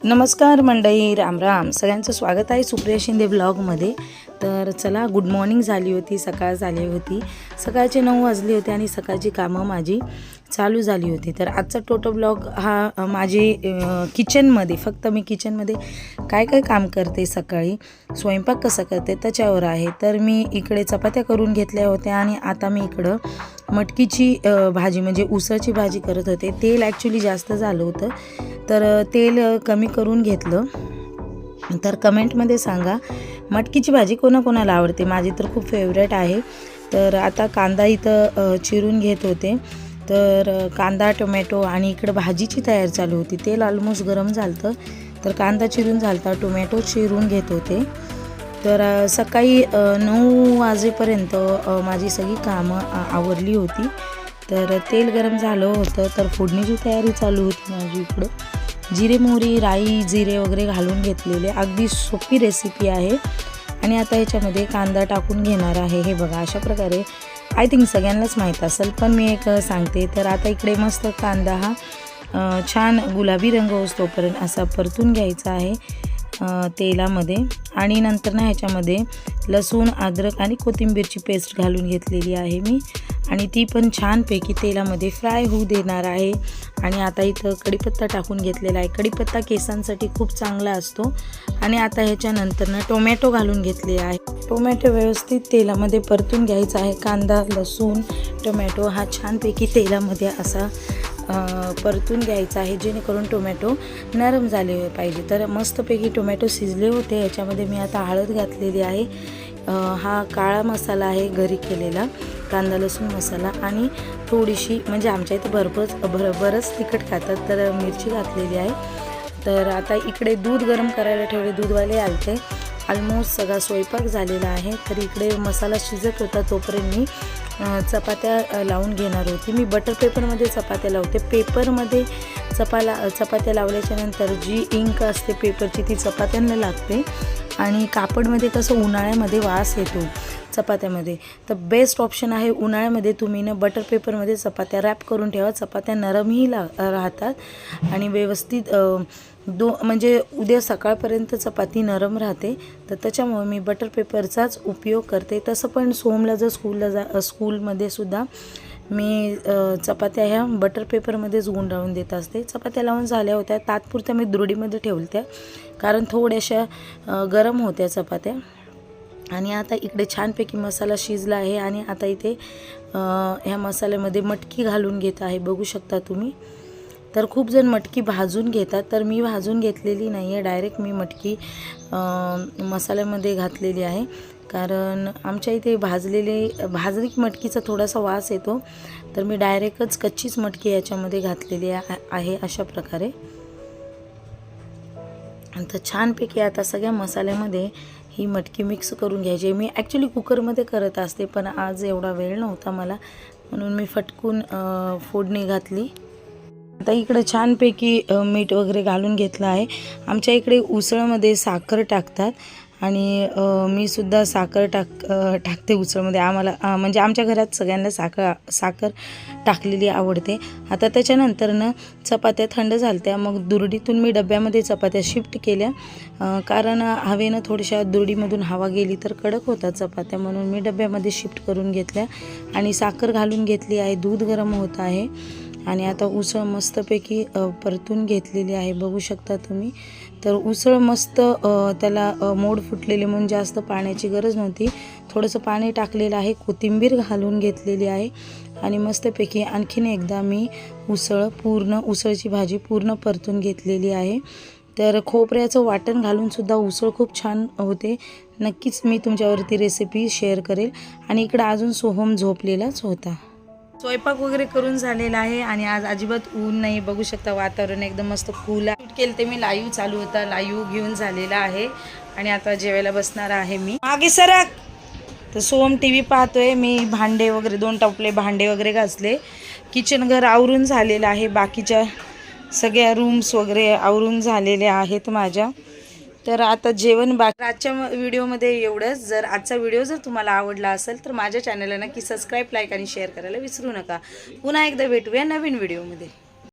नमस्कार मंडळी, राम राम. सगळ्यांचं स्वागत आहे सुप्रिया शिंदे ब्लॉगमध्ये. तर चला, गुड मॉर्निंग झाली होती, सकाळ झाली होती, सकाळचे 9 वाजले होते आणि सकाळची कामं माझी चालू झाली होती. तर आजचा टोटल ब्लॉग हा माझी किचनमध्ये, फक्त मी किचनमध्ये काय काय काम करते, सकाळी स्वयंपाक कसा करते त्याच्यावर आहे. तर मी इकडे चपात्या करून घेतल्या होत्या आणि आता मी इकडं मटकीची भाजी म्हणजे उसळची भाजी करत होते. तेल ॲक्च्युली जास्त झालं होतं, तर तेल कमी करून घेतलं. तर कमेंटमध्ये सांगा मटकीची भाजी कोणाकोणाला आवडते, माझी तर खूप फेवरेट आहे. तर आता कांदा इथं चिरून घेत होते. तर कांदा, टोमॅटो आणि इकडं भाजीची तयारी चालू होती. तेल ऑलमोस्ट गरम झालं, तर कांदा चिरून झालता, टोमॅटो चिरून घेत होते. तर सकाळी 9 वाजेपर्यंत माझी सगळी कामं आवरली होती. तर तेल गरम झालं होतं, तर फोडणीची तयारी चालू होती माझी. इकडं जिरे, मोहरी, राई, जिरे वगैरे घालून घेतलेले, अगदी सोपी रेसिपी आहे. आणि आता ह्याच्यामध्ये कांदा टाकून घेणार आहे. हे बघा, अशा प्रकारे आय थिंक सगळ्यांनाच माहीत असेल, पण मी एक सांगते. तर आता इकडे मस्त कांदा हा छान गुलाबी रंग होतोपर्यंत असा परतून घ्यायचा आहे तेलामध्ये. आणि नंतर ना ह्याच्यामध्ये लसूण, अद्रक आणि कोथिंबीरची पेस्ट घालून घेतलेली आहे मी, आणि ती पण छानपैकी तेलामध्ये फ्राय होऊ देणार आहे. आणि आता इथं कढीपत्ता टाकून घेतलेला आहे. कढीपत्ता केसांसाठी खूप चांगला असतो. आणि आता ह्याच्यानंतर ना टोमॅटो घालून घेतले आहे. टोमॅटो व्यवस्थित तेलामध्ये परतून घ्यायचा आहे. कांदा, लसूण, टोमॅटो हा छानपैकी तेलामध्ये असा परतून घ्यायचा आहे, जेणेकरून टोमॅटो नरम झाले पाहिजे. तर मस्तपैकी टोमॅटो शिजले होते. याच्यामध्ये मी आता हळद घातलेली आहे. हा काळा मसाला आहे, घरी केलेला कांदा लसूण मसाला, आणि थोडीशी म्हणजे आमच्या इथं बरंच तिखट खातात, तर मिरची घातलेली आहे. तर आता इकडे दूध गरम करायला ठेवले, दूधवाले आलते. ऑलमोस्ट सगळा स्वयंपाक झालेला आहे. तर इकडे मसाला शिजत होता, तोपर्यंत मी चपात्या लावून घेणार होती. मी बटर पेपरमध्ये चपात्या लावते. पेपरमध्ये चपात्या लावल्याच्यानंतर जी इंक असते पेपरची ती चपात्यांना लागते, आणि कापडमध्ये कसं उन्हाळ्यामध्ये वास येतो चपात्यामध्ये. तर बेस्ट ऑप्शन आहे उन्हाळ्यामध्ये तुम्ही ना बटर पेपरमध्ये चपात्या रॅप करून ठेवा. चपात्या नरमही राहतात आणि व्यवस्थित म्हणजे उद्या सकाळपर्यंत चपाती नरम राहते. तर त्याच्यामुळे मी बटर पेपरचाच उपयोग करते. तसं पण सोमला जर स्कूलमध्ये सुद्धा मी चपात्या ह्या बटर पेपरमध्येच गुंडाळून देत असते. चपात्या लावून झाल्या होत्या, तात्पुरत्या मी दुरडीमध्ये ठेवल्या, कारण थोड्याशा गरम होत्या चपात्या. आणि आता इकडे छानपैकी मसाला शिजला आहे. आणि आता इथे ह्या मसाल्यामध्ये मटकी घालून घेत आहे, बघू शकता तुम्ही. तर खूप जण मटकी भाजून घेतात, तर मी भाजून घेतलेली नाही आहे, डायरेक्ट मी मटकी मसाल्यामध्ये घातलेली आहे. कारण आमच्या इथे भाजली मटकीचा थोडासा वास येतो, तर मी डायरेक्टच कच्चीच मटकी याच्यामध्ये घातलेली आहे अशा प्रकारे. तर छानपैकी आता सगळ्या मसाल्यामध्ये ही मटकी मिक्स करून घ्यायची. मी ॲक्च्युली कुकरमध्ये करत असते, पण आज एवढा वेळ नव्हता मला, म्हणून मी फटकून फोडणी घातली. आता इकडे छानपैकी मीठ वगैरे घालून घेतलं आहे. आमच्या इकडे उसळमध्ये साखर टाकतात, आणि मी सुद्धा साखर टाकते उसळमध्ये. आम्हाला म्हणजे आमच्या घरात सगळ्यांना साखर टाकलेली आवडते. आता त्याच्यानंतरनं चपात्या थंड झाल्या, मग दुरडीतून मी डब्यामध्ये चपात्या शिफ्ट केल्या, कारण हवेनं थोड्याशा दुरडीमधून हवा गेली तर कडक होतात चपात्या, म्हणून मी डब्यामध्ये शिफ्ट करून घेतल्या आणि साखर घालून घेतली आहे. दूध गरम होत आहे आणि आता उसळ मस्तपैकी परतून घेतलेली आहे, बघू शकता तुम्ही. तर उसळ मस्त त्याला मोड फुटलेले, म्हणून जास्त पाण्याची गरज नव्हती. थोडंसं पाणी टाकलेलं आहे, कोथिंबीर घालून घेतलेली आहे, आणि मस्तपैकी आणखीन एकदा मी उसळची भाजी पूर्ण परतून घेतलेली आहे. तर खोबऱ्याचं वाटण घालूनसुद्धा उसळ खूप छान होते. नक्कीच मी तुमच्यावरती रेसिपी शेअर करेल. आणि इकडं अजून सोहम झोपलेलाच होता. स्वयंपाक वगैरे करून झालेला आहे, आणि आज अजिबात ऊन नाही, बघू शकता वातावरण एकदम मस्त कूल आहे. शूट केलं ते मी लाईव्ह चालू होता, लाईव्ह घेऊन झालेला आहे. आणि आता जेवायला बसणार आहे मी. मागे सरक. तर सोहम TV पाहतोय. मी भांडे वगैरे 2 टपले भांडे वगैरे घासले. किचन घर आवरून झालेलं आहे, बाकीच्या सगळ्या रूम्स वगैरे आवरून झालेले आहेत माझ्या. तर आता जेवण बाकी. आजच्या व्हिडिओमध्ये एवढंच. जर आजचा व्हिडिओ तुम्हाला आवडला असेल तर माझ्या चॅनलला नक्की सबस्क्राईब, लाईक आणि शेअर करायला विसरू नका. पुन्हा एकदा भेटूया नवीन व्हिडिओमध्ये.